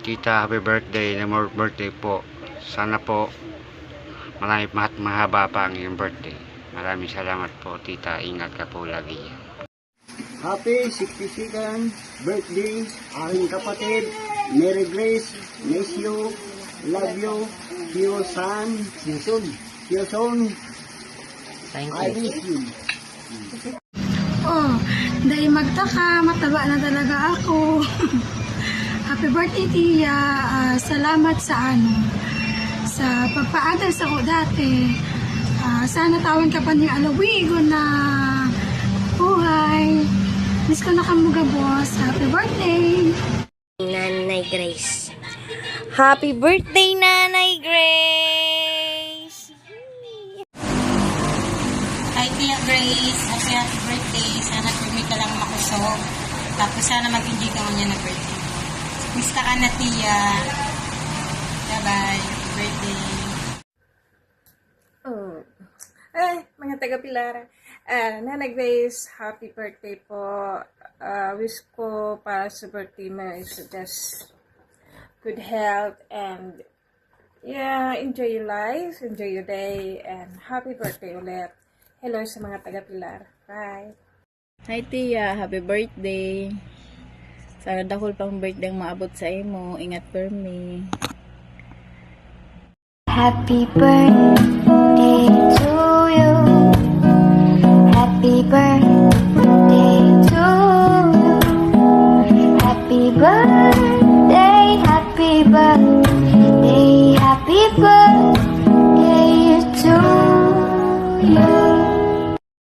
Tita, happy birthday. Na more birthday po. Sana po marami mahaba pa ang iyong birthday. Maraming salamat po, Tita. Ingat ka po lagi. Happy 62nd birthday, aking kapatid. Mary Grace, miss you, love you, Kiyosan, Kiyoson, I miss you. Oh, dahil magtaka, mataba na talaga ako. Happy birthday, Tia. Salamat sa sa pagpaadas ako dati. Sana tawan ka pa ni Alawigo na buhay. Miss ko na kamuga, boss. Happy birthday! Nanay Grace. Happy birthday, Nanay Grace! Hi, Tia Grace. Happy birthday. Sana pumi ka lang makusog. Tapos sana mag-enjoy ka mo niya na birthday. Mista ka na, Tia. Bye-bye. Happy birthday. Oh. Mga taga-Pilara. Nanay Grace, happy birthday po. Wish ko para sa birthday mo is just good health and enjoy your life, enjoy your day, and happy birthday ulit. Hello sa mga taga-Pilar. Bye! Hi Tia, happy birthday. Sana dahol pang birthday ang maabot sa imo. Ingat for me. Happy birthday to you.